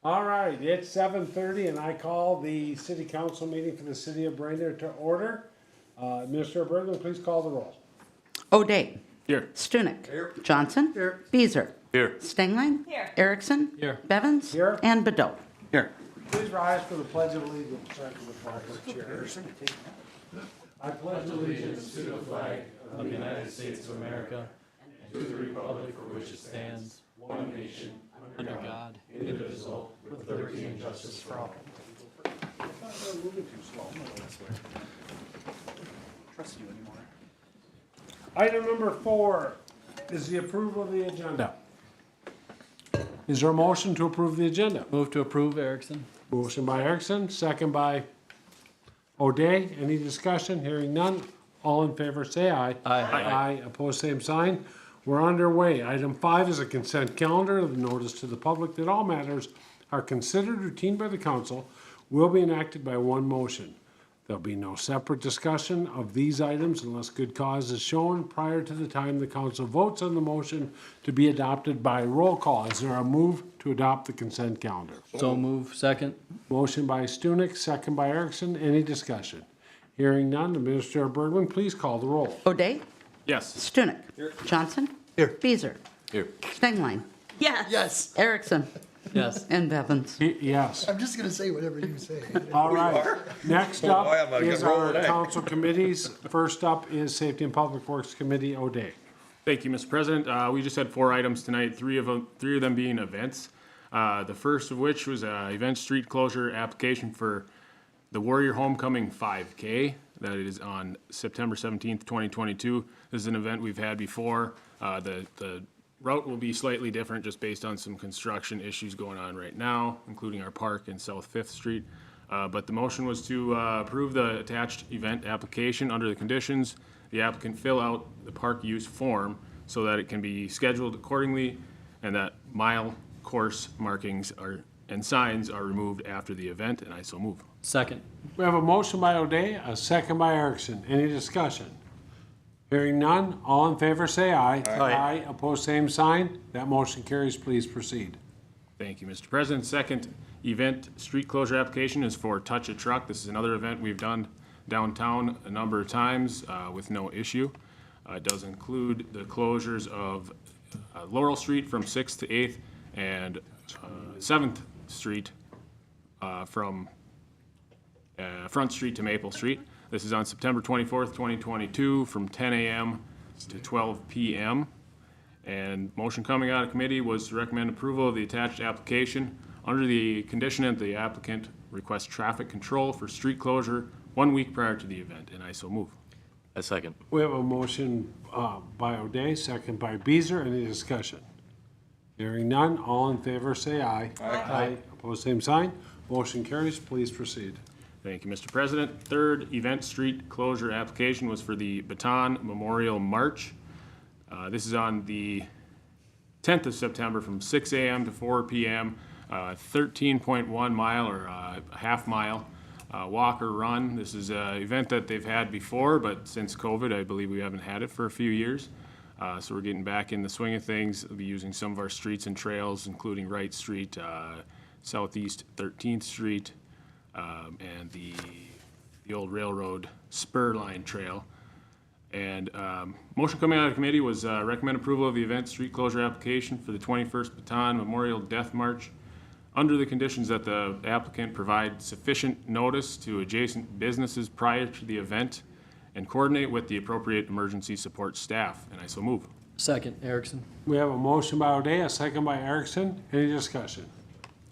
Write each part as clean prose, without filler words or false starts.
All right, it's 7:30 and I call the city council meeting for the city of Brainerd to order. Mr. Bergman, please call the roll. O'Day. Here. Stunek. Here. Johnson. Here. Beezer. Here. Stengline. Here. Erickson. Here. Bevins. Here. And Bedell. Here. Please rise for the pledge of allegiance. Start with the flag of the chairs. I pledge allegiance to the flag of the United States of America and to the republic for which it stands, one nation, under God, indivisible, with liberty and justice for all. Trust you anymore. Item number 4 is the approval of the agenda. Is there a motion to approve the agenda? Move to approve, Erickson. Motion by Erickson, second by O'Day. Any discussion? Hearing none. All in favor say aye. Aye. Aye. Opposed, same sign. We're underway. Item 5 is a consent calendar. The notice to the public that all matters are considered routine by the council will be enacted by one motion. There'll be no separate discussion of these items unless good cause is shown prior to the time the council votes on the motion to be adopted by roll call. Is there a move to adopt the consent calendar? So move, second. Motion by Stunek, second by Erickson. Any discussion? Hearing none, Administrator Bergman, please call the roll. O'Day. Yes. Stunek. Johnson. Here. Beezer. Here. Stengline. Yes. Yes, Erickson. Yes. And Bevins. Yes. I'm just gonna say whatever you say. All right. Next up I'm gonna is get rolled our today. council committees. First up is Safety and Public Works Committee, O'Day. Thank you, Mr. President. We just had 4 items tonight, three of them being events. The first of which was a event street closure application for the Warrior Homecoming 5K. That is on September 17th, 2022. This is an event we've had before. The route will be slightly different just based on some construction issues going on right now, including our park and South 5th Street. But the motion was to approve the attached event application under the conditions. The applicant fill out the park use form so that it can be scheduled accordingly and that mile course markings and signs are removed after the event, and I so move. Second. We have a motion by O'Day, a second by Erickson. Any discussion? Hearing none, all in favor say aye. Aye. Opposed, same sign. That motion carries. Please proceed. Thank you, Mr. President. Second event street closure application is for Touch a Truck. This is another event we've done downtown a number of times with no issue. It does include the closures of Laurel Street from 6th to 8th and 7th Street from Front Street to Maple Street. This is on September 24th, 2022 from 10 a.m. to 12 p.m. And motion coming out of committee was to recommend approval of the attached application under the condition that the applicant requests traffic control for street closure 1 week prior to the event, and I so move. A second. We have a motion by O'Day, second by Beezer. Any discussion? Hearing none, all in favor say aye. Aye. Opposed, same sign. Motion carries. Please proceed. Thank you, Mr. President. Third event street closure application was for the Baton Memorial March. This is on the 10th of September from 6 a.m. to 4 p.m. 13.1 mile or a half mile walk or run. This is an event that they've had before, but since COVID, I believe we haven't had it for a few years. So we're getting back in the swing of things. We'll be using some of our streets and trails, including Wright Street, Southeast 13th Street, and the old railroad spur line trail. And motion coming out of committee was recommend approval of the event street closure application for the 21st Baton Memorial Death March under the conditions that the applicant provide sufficient notice to adjacent businesses prior to the event and coordinate with the appropriate emergency support staff, and I so move. Second, Erickson. We have a motion by O'Day, a second by Erickson. Any discussion?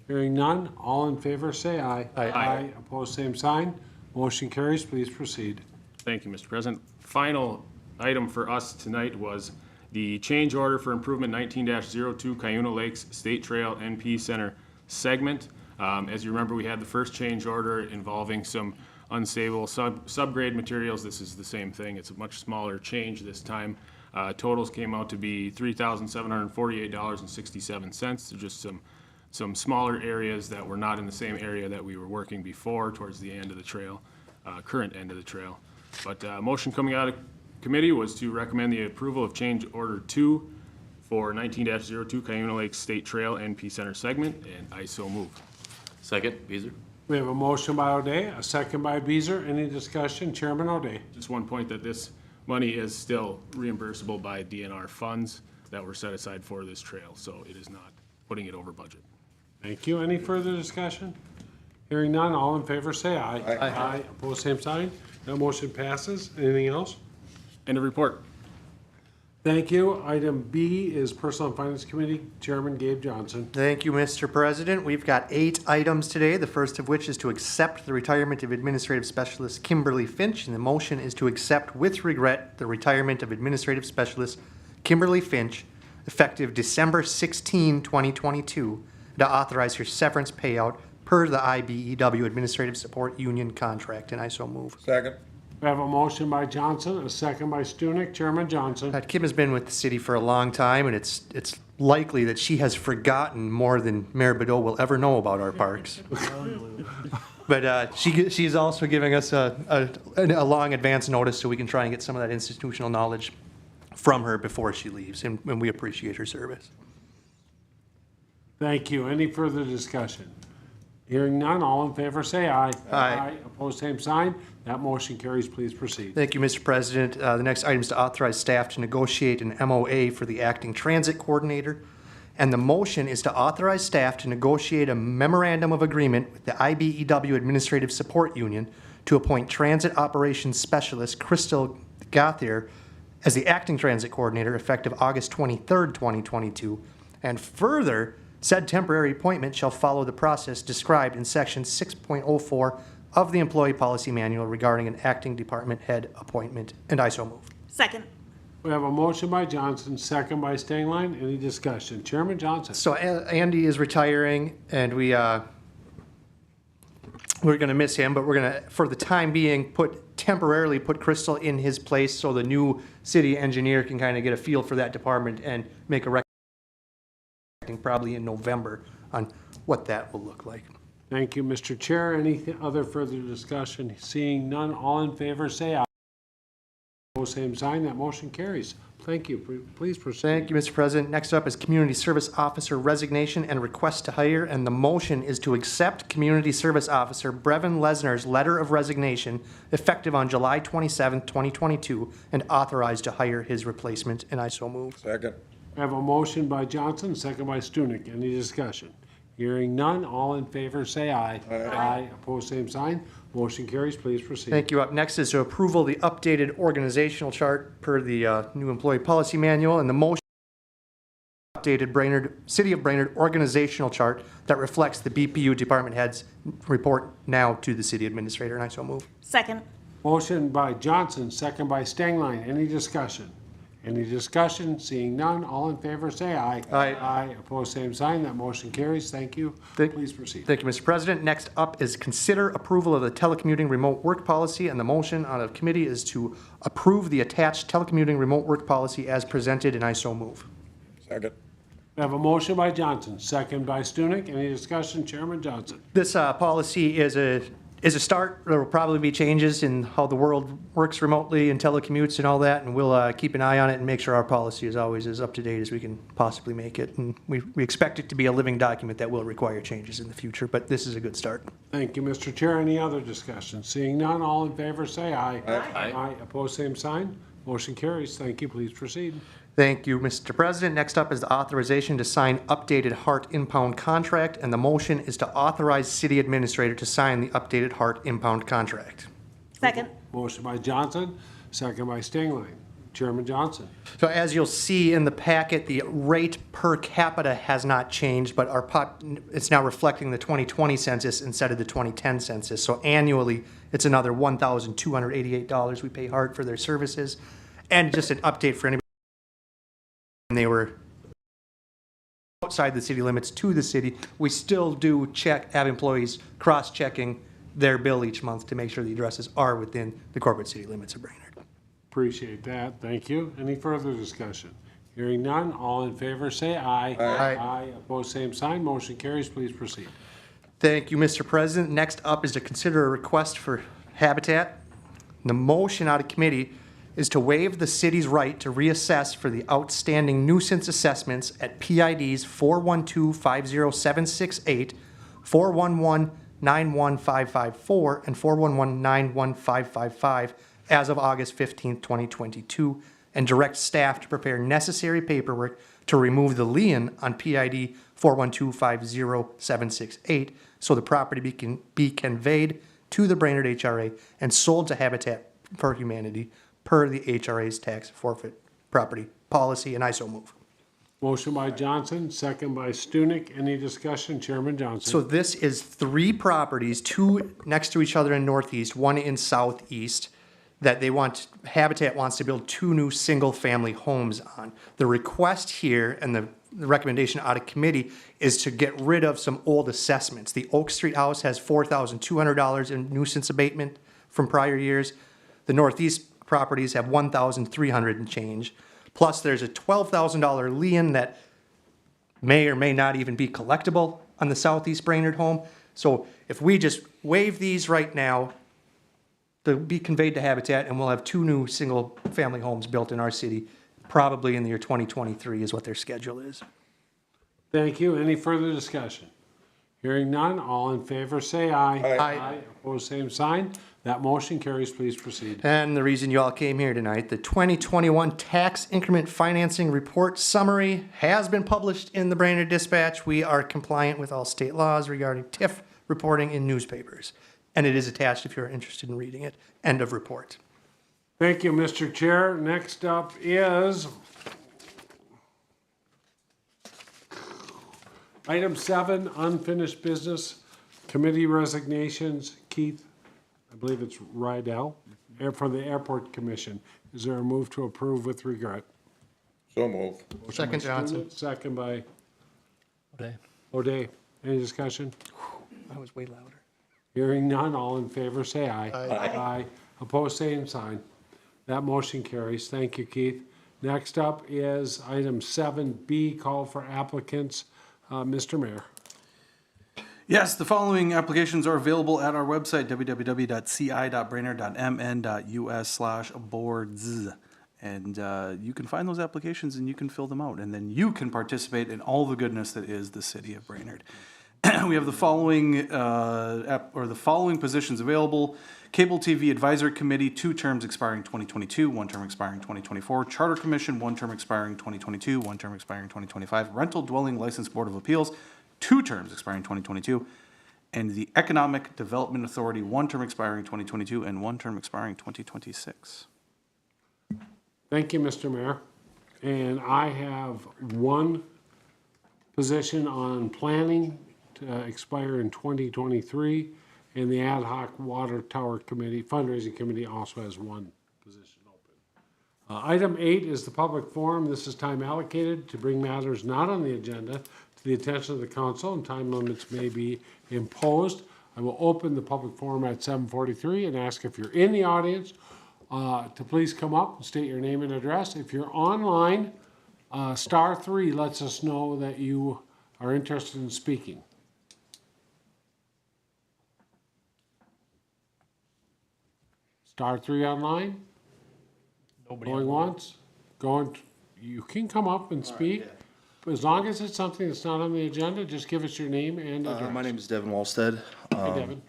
Hearing none, all in favor say aye. Aye. Opposed, same sign. Motion carries. Please proceed. Thank you, Mr. President. Final item for us tonight was the change order for improvement 19-02 Cuyuna Lakes State Trail NP Center segment. As you remember, we had the first change order involving some unstable subgrade materials. This is the same thing. It's a much smaller change this time. Totals came out to be $3,748.67. They're just some smaller areas that were not in the same area that we were working before towards the end of the trail, current end of the trail. But motion coming out of committee was to recommend the approval of change order 2 for 19-02 Cayuna Lake State Trail NP Center segment, and I so move. Second, Beazer. We have a motion by O'Day, a second by Beazer. Any discussion? Chairman O'Day. Just one point that this money is still reimbursable by DNR funds that were set aside for this trail, so it is not putting it over budget. Thank you. Any further discussion? Hearing none, all in favor say aye. Aye. Opposed, same sign. That motion passes. Anything else? End of report. Thank you. Item B is Personal and Finance Committee, Chairman Gabe Johnson. Thank you, Mr. President. We've got 8 items today, the first of which is to accept the retirement of Administrative Specialist Kimberly Finch, and the motion is to accept with regret the retirement of Administrative Specialist Kimberly Finch effective December 16, 2022, to authorize her severance payout per the IBEW Administrative Support Union contract, and I so move. Second. We have a motion by Johnson, a second by Stunek. Chairman Johnson. Kim has been with the city for a long time, and it's likely that she has forgotten more than Mayor Bedeau will ever know about our parks. But she's also giving us a long advance notice so we can try and get some of that institutional knowledge from her before she leaves, and we appreciate her service. Thank you. Any further discussion? Hearing none, all in favor say aye. Aye. Opposed, same sign. That motion carries. Please proceed. Thank you, Mr. President. The next item is to authorize staff to negotiate an MOA for the acting transit coordinator. And the motion is to authorize staff to negotiate a memorandum of agreement with the IBEW Administrative Support Union to appoint transit operations specialist Crystal Gothier as the acting transit coordinator effective August 23rd, 2022. And further, said temporary appointment shall follow the process described in section 6.04 of the Employee Policy Manual regarding an acting department head appointment, and I so move. Second. We have a motion by Johnson, second by Stengline. Any discussion? Chairman Johnson. So Andy is retiring, and we're going to miss him, but we're going to, for the time being, temporarily put Crystal in his place so the new city engineer can kind of get a feel for that department and make a recommendation probably in November on what that will look like. Thank you, Mr. Chair. Any other further discussion? Seeing none, all in favor say aye. Opposed, same sign. That motion carries. Thank you. Please proceed. Thank you, Mr. President. Next up is Community Service Officer resignation and request to hire, and the motion is to accept Community Service Officer Brevin Lesnar's letter of resignation effective on July 27, 2022, and authorize to hire his replacement, and I so move. Second. I have a motion by Johnson, second by Stunek. Any discussion? Hearing none, all in favor say aye. Aye. Opposed, same sign. Motion carries. Please proceed. Thank you. Up next is to approval the updated organizational chart per the new Employee Policy Manual, and the motion updated City of Brainerd organizational chart that reflects the BPU department heads report now to the city administrator, and I so move. Second. Motion by Johnson, second by Stengline. Any discussion? Any discussion? Seeing none, all in favor say aye. Aye. Aye. Opposed, same sign. That motion carries. Thank you. Please proceed. Thank you, Mr. President. Next up is consider approval of the telecommuting remote work policy, and the motion on the committee is to approve the attached telecommuting remote work policy as presented, and I so move. Second. We have a motion by Johnson, second by Stunek. Any discussion? Chairman Johnson. This policy is a start. There will probably be changes in how the world works remotely and telecommutes and all that, and we'll keep an eye on it and make sure our policy is always as up to date as we can possibly make it. And we expect it to be a living document that will require changes in the future, but this is a good start. Thank you, Mr. Chair. Any other discussion? Seeing none, all in favor say aye. Aye. Aye. Opposed, same sign. Motion carries. Thank you. Please proceed. Thank you, Mr. President. Next up is the authorization to sign updated Hart impound contract, and the motion is to authorize city administrator to sign the updated Hart impound contract. Second. Motion by Johnson, second by Stengline. Chairman Johnson. So as you'll see in the packet, the rate per capita has not changed, but it's now reflecting the 2020 census instead of the 2010 census. So annually, it's another $1,288 we pay Hart for their services. And just an update for anybody. They were outside the city limits to the city. We still do have employees cross-checking their bill each month to make sure the addresses are within the corporate city limits of Brainerd. Appreciate that. Thank you. Any further discussion? Hearing none, all in favor say aye. Aye. Aye. Opposed, same sign. Motion carries. Please proceed. Thank you, Mr. President. Next up is to consider a request for habitat. The motion out of committee is to waive the city's right to reassess for the outstanding nuisance assessments at PIDs 412-50768, 411-91554, and 411-91555 as of August 15, 2022, and direct staff to prepare necessary paperwork to remove the lien on PID 412-50768 so the property can be conveyed to the Brainerd HRA and sold to Habitat for Humanity per the HRA's tax forfeit property policy, and I so move. Motion by Johnson, second by Stunek. Any discussion? Chairman Johnson. So this is 3 properties, 2 next to each other in northeast, 1 in southeast, that Habitat wants to build 2 new single-family homes on. The request here and the recommendation out of committee is to get rid of some old assessments. The Oak Street house has $4,200 in nuisance abatement from prior years. The northeast properties have $1,300 and change. Plus, there's a $12,000 lien that may or may not even be collectible on the southeast Brainerd home. So if we just waive these right now, they'll be conveyed to Habitat, and we'll have 2 new single-family homes built in our city, probably in the year 2023 is what their schedule is. Thank you. Any further discussion? Hearing none, all in favor say aye. Aye. Opposed, same sign. That motion carries. Please proceed. And the reason you all came here tonight, the 2021 Tax Increment Financing Report Summary has been published in the Brainerd Dispatch. We are compliant with all state laws regarding TIF reporting in newspapers. And it is attached if you're interested in reading it. End of report. Thank you, Mr. Chair. Next up is item 7, unfinished business, committee resignations. Keith, I believe it's Rydell, for the Airport Commission. Is there a move to approve with regret? So move. Second, Johnson. Second by Okay. O'Day. Any discussion? I was way louder. Hearing none, all in favor say aye. Aye. Opposed, same sign. That motion carries. Thank you, Keith. Next up is item 7B, call for applicants. Mr. Mayor. Yes, the following applications are available at our website, www.ci.brainerd.mn.us/boards. And you can find those applications and you can fill them out. And then you can participate in all the goodness that is the city of Brainerd. We have the following positions available. Cable TV Advisory Committee, 2 terms expiring 2022, 1 term expiring 2024. Charter Commission, 1 term expiring 2022, 1 term expiring 2025. Rental Dwelling License Board of Appeals, 2 terms expiring 2022. And the Economic Development Authority, 1 term expiring 2022 and 1 term expiring 2026. Thank you, Mr. Mayor. And I have 1 position on planning to expire in 2023, and the Ad Hoc Water Tower Committee, Fundraising Committee also has 1 position open. Item 8 is the public forum. This is time allocated to bring matters not on the agenda to the attention of the council, and time limits may be imposed. I will open the public forum at 7:43 and ask if you're in the audience to please come up and state your name and address. If you're online, *3 lets us know that you are interested in speaking. *3 online? Nobody. Going once? You can come up and speak. As long as it's something that's not on the agenda, just give us your name and address. My name is Devin Walstead. Hey, Devin.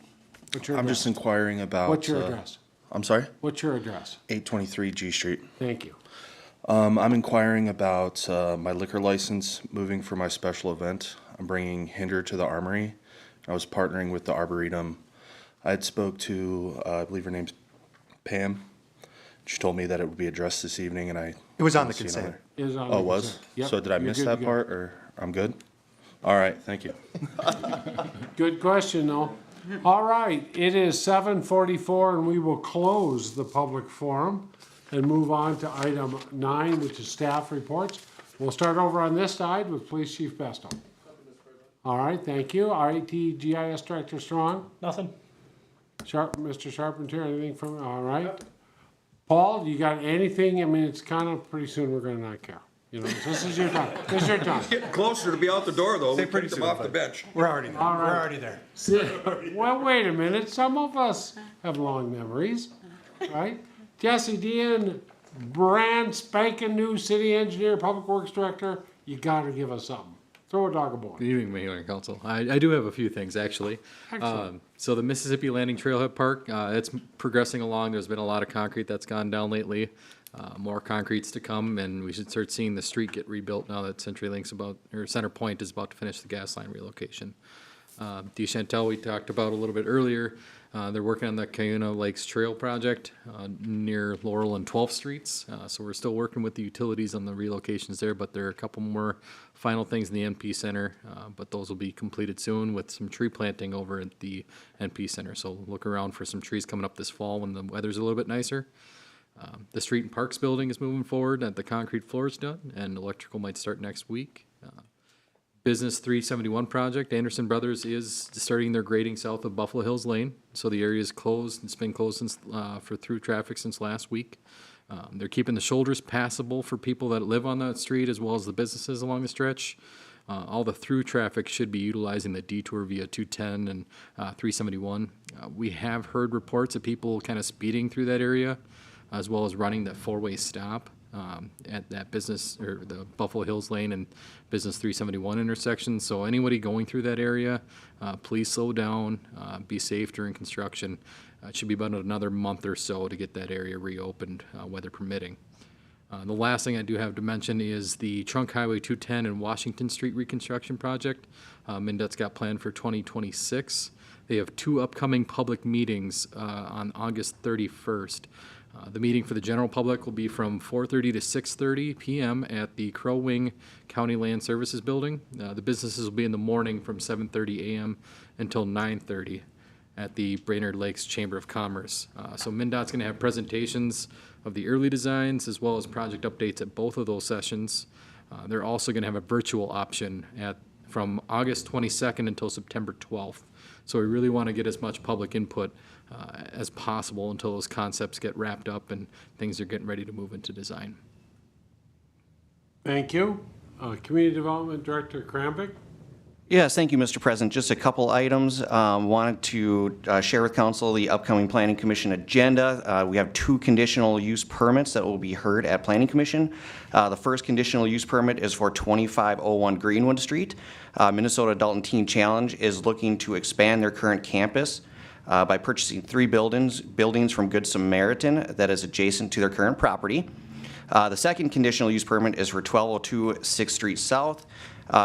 What's your I'm address? just inquiring about. What's your address? I'm sorry? What's your address? 823 G Street. Thank you. I'm inquiring about my liquor license moving for my special event. I'm bringing Hinder to the Armory. I was partnering with the Arboretum. I had spoke to, I believe her name's Pam. She told me that it would be addressed this evening, and I. It was on the didn't see consent. It is on Oh, the it was? consent. Yep, So did I you're miss good that to go. part, or I'm good? All right, thank you. Good question, though. All right, it is 7:44, and we will close the public forum and move on to item 9, which is staff reports. We'll start over on this side with Police Chief Besto. All right, thank you. IT GIS Director Strong? Nothing. Mr. Charpentier, anything from, all right. Paul, you got anything? I mean, it's kind of pretty soon we're gonna not care. You know, this is your time. This is your time. Getting closer to be out the door, though. We kicked them off the bench. We're already there. All right. We're already there. Well, wait a minute. Some of us have long memories, right? Jesse, Deanne brand spanking new city engineer, public works director, you gotta give us something. Throw a dog a bone. Good evening, Mayor and Council. I do have a few things, actually. Excellent. So the Mississippi Landing Trailhead Park, it's progressing along. There's been a lot of concrete that's gone down lately. More concrete's to come, and we should start seeing the street get rebuilt now that Center Point is about to finish the gas line relocation. DeChantel, we talked about a little bit earlier. They're working on the Cuyuna Lakes Trail project near Laurel and 12th Streets. So we're still working with the utilities on the relocations there, but there are a couple more final things in the NP Center, but those will be completed soon with some tree planting over at the NP Center. So look around for some trees coming up this fall when the weather's a little bit nicer. The Street and Parks building is moving forward, and the concrete floor is done, and electrical might start next week. Business 371 project, Anderson Brothers is starting their grading south of Buffalo Hills Lane. So the area is closed. It's been closed since, for through traffic since last week. They're keeping the shoulders passable for people that live on that street as well as the businesses along the stretch. All the through traffic should be utilizing the detour via 210 and 371. We have heard reports of people kind of speeding through that area as well as running that four-way stop. At that business or the Buffalo Hills Lane and Business 371 intersection. So anybody going through that area, please slow down, be safe during construction. It should be about another month or so to get that area reopened, weather permitting. The last thing I do have to mention is the Trunk Highway 210 and Washington Street reconstruction project. MnDOT's got planned for 2026. They have two upcoming public meetings on August 31st. The meeting for the general public will be from 4:30 to 6:30 p.m. at the Crow Wing County Land Services Building. The businesses will be in the morning from 7:30 a.m. until 9:30 at the Brainerd Lakes Chamber of Commerce. So MnDOT's going to have presentations of the early designs as well as project updates at both of those sessions. They're also going to have a virtual option from August 22nd until September 12th. So we really want to get as much public input as possible until those concepts get wrapped up and things are getting ready to move into design. Thank you. Community Development Director Kramvik. Yes, thank you, Mr. President. Just a couple items. Wanted to share with Council the upcoming Planning Commission agenda. We have 2 conditional use permits that will be heard at Planning Commission. The first conditional use permit is for 2501 Greenwood Street. Minnesota Adult and Teen Challenge is looking to expand their current campus by purchasing 3 buildings from Good Samaritan that is adjacent to their current property. The second conditional use permit is for 1202 6th Street South,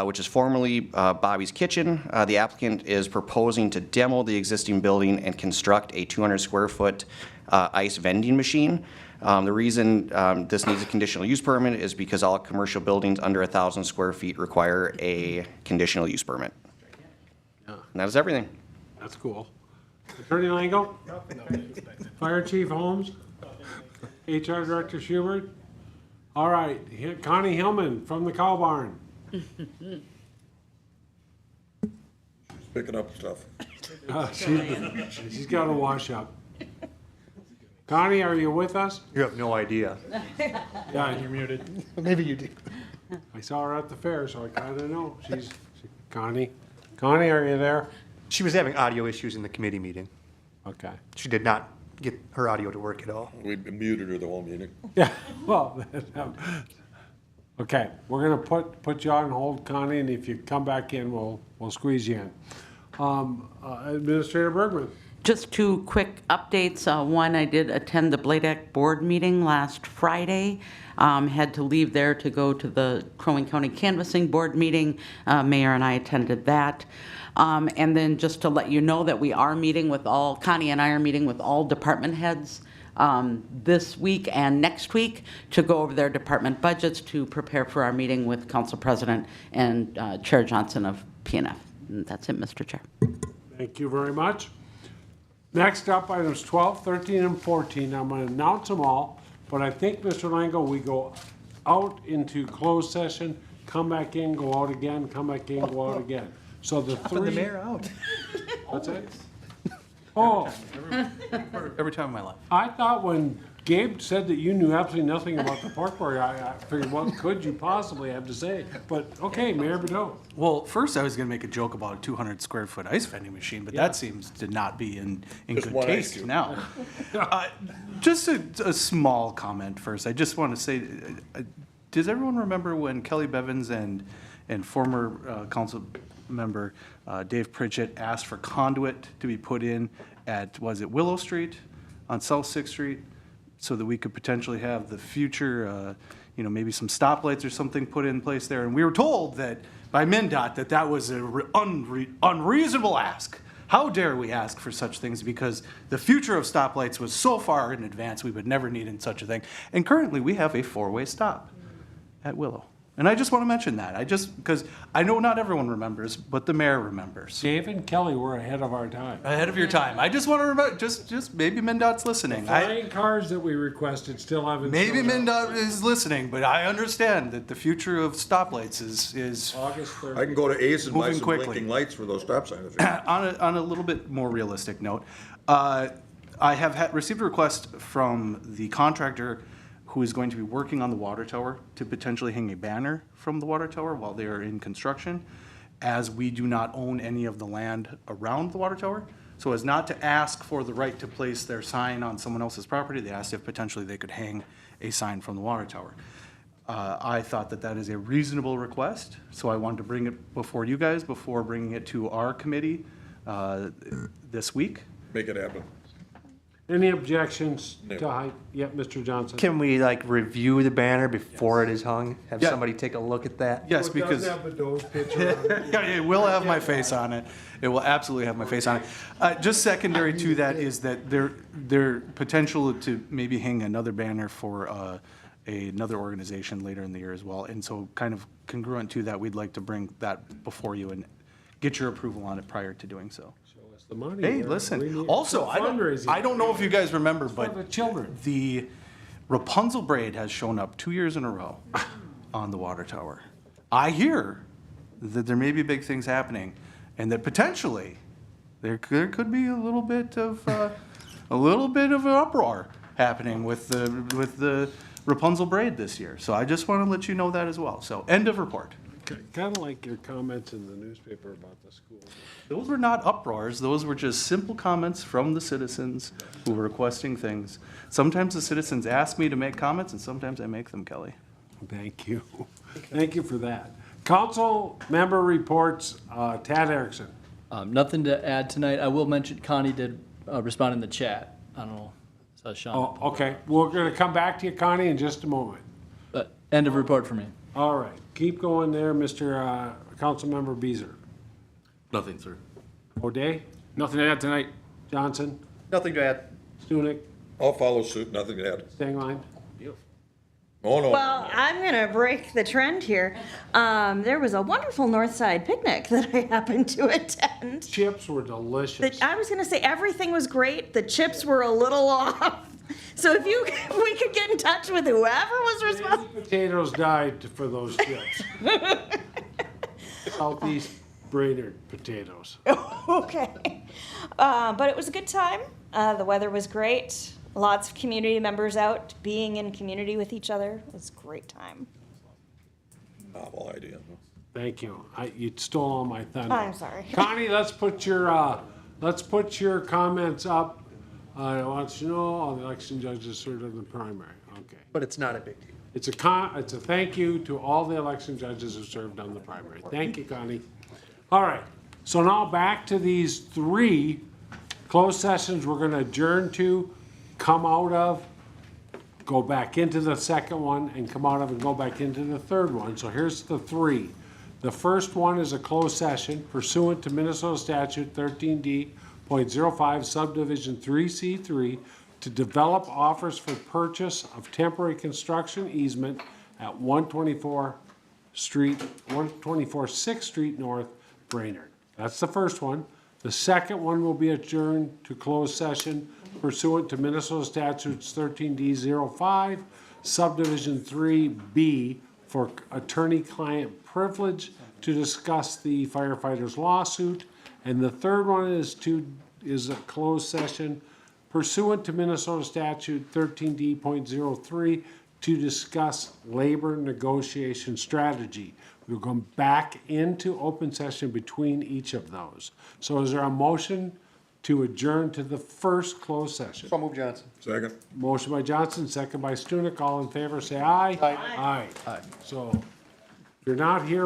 which is formerly Bobby's Kitchen. The applicant is proposing to demo the existing building and construct a 200 square foot ice vending machine. The reason this needs a conditional use permit is because all commercial buildings under 1,000 square feet require a conditional use permit. And that is everything. That's cool. Attorney Lango? Fire Chief Holmes? HR Director Schubert? All right, Connie Hillman from the Cow Barn. Picking up stuff. She's got to wash up. Connie, are you with us? You have no idea. Yeah, you're muted. Maybe you do. I saw her at the fair, so I kind of know. Connie. Connie, are you there? She was having audio issues in the committee meeting. Okay. She did not get her audio to work at all. We muted her the whole meeting. Yeah, well, okay, we're gonna put you on hold, Connie, and if you come back in, we'll squeeze you in. Administrator Bergman. Just 2 quick updates. One, I did attend the Bladeck board meeting last Friday. Had to leave there to go to the Crow Wing County Canvassing Board meeting. Mayor and I attended that. And then just to let you know that we are meeting with Connie and I are meeting with all department heads this week and next week to go over their department budgets to prepare for our meeting with Council President and Chair Johnson of PNF. And that's it, Mr. Chair. Thank you very much. Next up, items 12, 13, and 14. I'm going to announce them all, but I think, Mr. Lango, we go out into closed session, come back in, go out again, come back in, go out again. So the 3. The mayor out. What's that? Oh, Every time in my life. I thought when Gabe said that you knew absolutely nothing about the park board, I figured, what could you possibly have to say? But, okay, Mayor Badot. Well, first I was gonna make a joke about a 200 square foot ice vending machine, but that seems to not be in Just good one ice taste cube. now. Just a small comment first. I just want to say, does everyone remember when Kelly Bevins and former council member Dave Pritchett asked for conduit to be put in at, was it Willow Street on South Sixth Street? So that we could potentially have the future, maybe some stoplights or something put in place there. And we were told that by MnDOT that was an unreasonable ask. How dare we ask for such things, because the future of stoplights was so far in advance we would never need in such a thing. And currently we have a four-way stop at Willow. And I just want to mention that. Because I know not everyone remembers, but the mayor remembers. Dave and Kelly were ahead of our time. Ahead of your time. I just want to remember, just maybe MnDOT's listening. Flying cars that we requested still haven't. Maybe showed up. MnDOT is listening, but I understand that the future of stoplights is August 3rd. I can go to Ace and buy Moving some quickly. blinking lights for those stop signs. if you want. on a little bit more realistic note. I have received a request from the contractor who is going to be working on the water tower to potentially hang a banner from the water tower while they are in construction, as we do not own any of the land around the water tower. So as not to ask for the right to place their sign on someone else's property, they asked if potentially they could hang a sign from the water tower. I thought that is a reasonable request, so I wanted to bring it before you guys, before bringing it to our committee this week. Make it happen. Any objections No. to height? Yep, Mr. Johnson. Can we review the banner before it is hung? Have Yeah. somebody take a look at that? Yes, because. It does have Badot's picture on it. Yeah, it will have my face on it. It will absolutely have my face on it. Just secondary to that is that there potential to maybe hang another banner for another organization later in the year as well. And so kind of congruent to that, we'd like to bring that before you and get your approval on it prior to doing so. Show us the money. Hey, We listen, need- also, for I fundraising. don't know if you guys remember, For but the children. the Rapunzel braid has shown up 2 years in a row on the water tower. I hear that there may be big things happening, and that potentially there could be a little bit of an uproar happening with the Rapunzel braid this year. So I just want to let you know that as well. So end of report. Kind of like your comments in the newspaper about the school. Those were not uproars. Those were just simple comments from the citizens who were requesting things. Sometimes the citizens ask me to make comments, and sometimes I make them, Kelly. Thank you. Thank you for that. Council member reports, Tad Erickson. Nothing to add tonight. I will mention Connie did respond in the chat. I don't know. So Sean. Oh, okay. We're going to come back to you, Connie, in just a moment. But end of report for me. All right. Keep going there, Mr. Councilmember Beazer. Nothing, sir. O'Day, Nothing to add tonight. Johnson, Nothing to add. Stunek, I'll follow suit, nothing to add. Stengline. Oh, no. Well, I'm going to break the trend here. There was a wonderful Northside picnic that I happened to attend. Chips were delicious. I was going to say everything was great. The chips were a little off. So if we could get in touch with whoever was responsible. Potatoes died for those chips. Southeast Brainerd potatoes. Okay. But it was a good time. The weather was great. Lots of community members out being in community with each other. It was a great time. Novel idea. Thank you. You stole all my thunder. I'm sorry. Connie, let's put your comments up. I want you to know all the election judges served in the primary. Okay. But it's not a big deal. It's a thank you to all the election judges who served on the primary. Thank you, Connie. All right. So now back to these three closed sessions we're going to adjourn to, come out of, go back into the second one, and come out of and go back into the third one. So here's the three. The first one is a closed session pursuant to Minnesota Statute 13D.05 subdivision 3C3 to develop offers for purchase of temporary construction easement at 124 6th Street North, Brainerd. That's the first one. The second one will be adjourned to closed session pursuant to Minnesota Statutes 13D05 subdivision 3B for attorney-client privilege to discuss the firefighters' lawsuit. And the third one is to is a closed session pursuant to Minnesota statute 13D.03 to discuss labor negotiation strategy. We'll go back into open session between each of those. So is there a motion to adjourn to the first closed session? So move, Johnson. Second. Motion by Johnson, second by Stunek. All in favor, say aye. Aye. Aye. So if you're not here